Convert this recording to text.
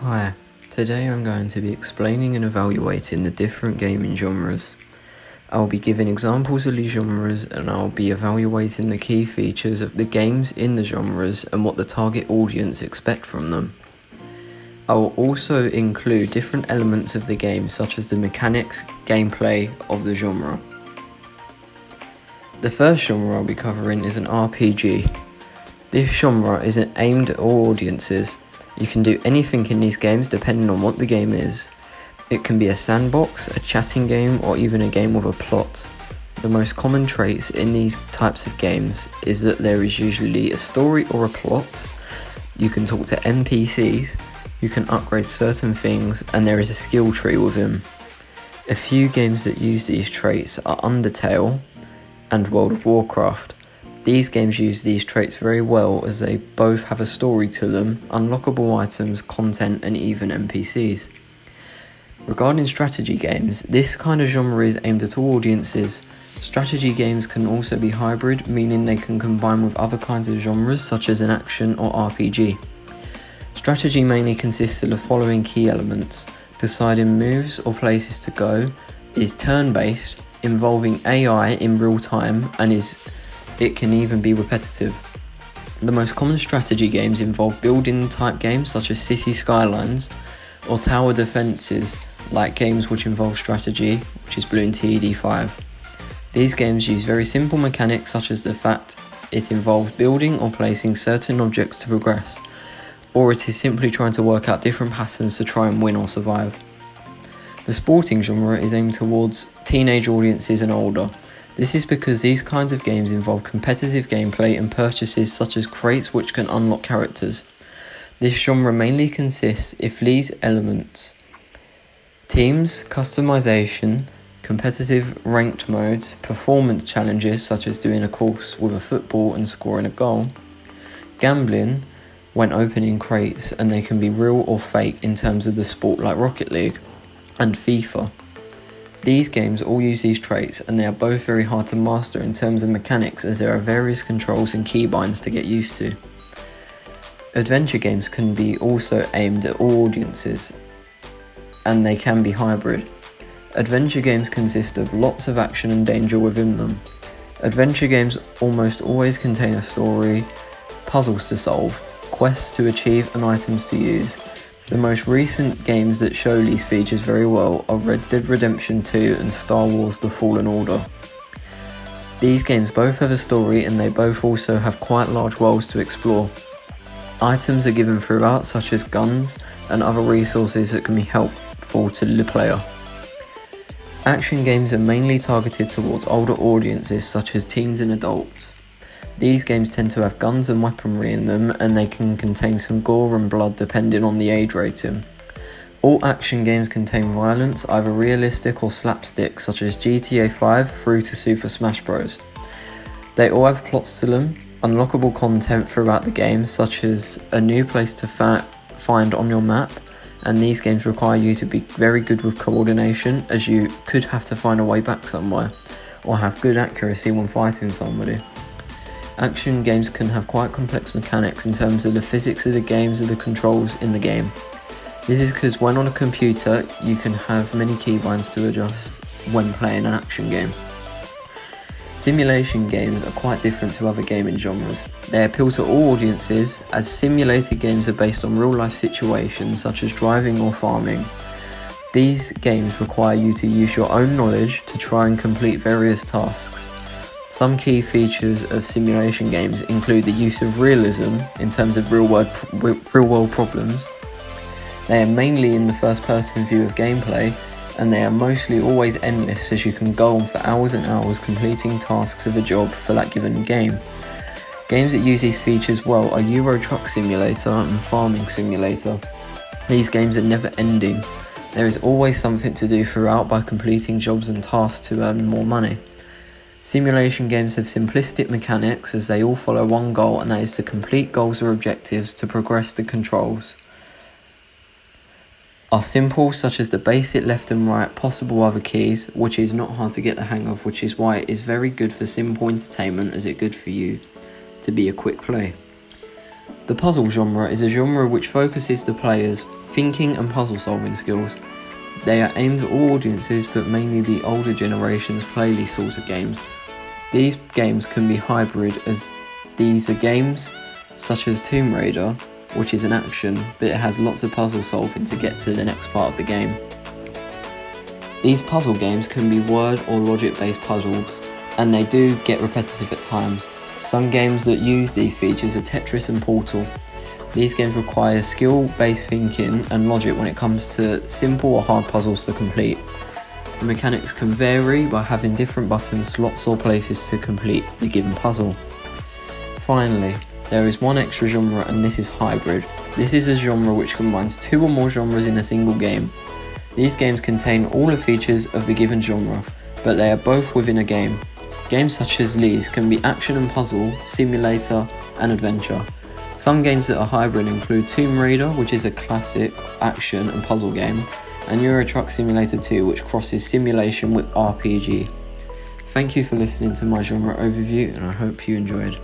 Hi, today I'm going to be explaining and evaluating the different gaming genres. I'll be giving examples of these genres and I'll be evaluating the key features of the games in the genres and what the target audience expect from them. I will also include different elements of the game such as the mechanics, gameplay of the genre. The first genre I'll be covering is an RPG. This genre isn't aimed at all audiences. You can do anything in these games depending on what the game is. It can be a sandbox, a chatting game, or even a game with a plot. The most common traits in these types of games is that there is usually a story or a plot, you can talk to NPCs, you can upgrade certain things, and there is a skill tree within. A few games that use these traits are Undertale and World of Warcraft. These games use these traits very well as they both have a story to them, unlockable items, content, and even NPCs. Regarding strategy games, this kind of genre is aimed at all audiences. Strategy games can also be hybrid, meaning they can combine with other kinds of genres such as an action or RPG. Strategy mainly consists of the following key elements: deciding moves or places to go, is turn-based, involving AI in real time, and it can even be repetitive. The most common strategy games involve building type games such as City Skylines, or tower defences like games which involve strategy, which is Bloons TD 5. These games use very simple mechanics such as the fact it involves building or placing certain objects to progress, or it is simply trying to work out different patterns to try and win or survive. The sporting genre is aimed towards teenage audiences and older. This is because these kinds of games involve competitive gameplay and purchases such as crates which can unlock characters. This genre mainly consists of these elements: teams, customization, competitive ranked modes, performance challenges such as doing a course with a football and scoring a goal, gambling when opening crates, and they can be real or fake in terms of the sport like Rocket League, and FIFA. These games all use these traits and they are both very hard to master in terms of mechanics as there are various controls and keybinds to get used to. Adventure games can be also aimed at all audiences and they can be hybrid. Adventure games consist of lots of action and danger within them. Adventure games almost always contain a story, puzzles to solve, quests to achieve and items to use. The most recent games that show these features very well are Red Dead Redemption 2 and Star Wars The Fallen Order. These games both have a story and they both also have quite large worlds to explore. Items are given throughout such as guns and other resources that can be helpful to the player. Action games are mainly targeted towards older audiences such as teens and adults. These games tend to have guns and weaponry in them and they can contain some gore and blood depending on the age rating. All action games contain violence, either realistic or slapstick, such as GTA 5 through to Super Smash Bros. They all have plots to them, unlockable content throughout the game such as a new place to find on your map, and these games require you to be very good with coordination as you could have to find a way back somewhere, or have good accuracy when fighting somebody. Action games can have quite complex mechanics in terms of the physics of the games and the controls in the game. This is because when on a computer, you can have many keybinds to adjust when playing an action game. Simulation games are quite different to other gaming genres. They appeal to all audiences as simulated games are based on real life situations such as driving or farming. These games require you to use your own knowledge to try and complete various tasks. Some key features of simulation games include the use of realism in terms of real world problems. They are mainly in the first person view of gameplay, and they are mostly always endless as you can go on for hours and hours completing tasks of a job for that given game. Games that use these features well are Euro Truck Simulator and Farming Simulator. These games are never ending. There is always something to do throughout by completing jobs and tasks to earn more money. Simulation games have simplistic mechanics as they all follow one goal, and that is to complete goals or objectives to progress the controls. Are simple, such as the basic left and right, possible other keys, which is not hard to get the hang of, which is why it is very good for simple entertainment as it's good for you to be a quick play. The puzzle genre is a genre which focuses the player's thinking and puzzle solving skills. They are aimed at all audiences, but mainly the older generations play these sorts of games. These games can be hybrid, as these are games such as Tomb Raider, which is an action, but it has lots of puzzle solving to get to the next part of the game. These puzzle games can be word or logic based puzzles, and they do get repetitive at times. Some games that use these features are Tetris and Portal. These games require skill-based thinking and logic when it comes to simple or hard puzzles to complete. The mechanics can vary by having different buttons, slots or places to complete the given puzzle. Finally, there is one extra genre, and this is hybrid. This is a genre which combines two or more genres in a single game. These games contain all the features of the given genre, but they are both within a game. Games such as these can be action and puzzle, simulator and adventure. Some games that are hybrid include Tomb Raider, which is a classic action and puzzle game, and Euro Truck Simulator 2, which crosses simulation with RPG. Thank you for listening to my genre overview, and I hope you enjoyed.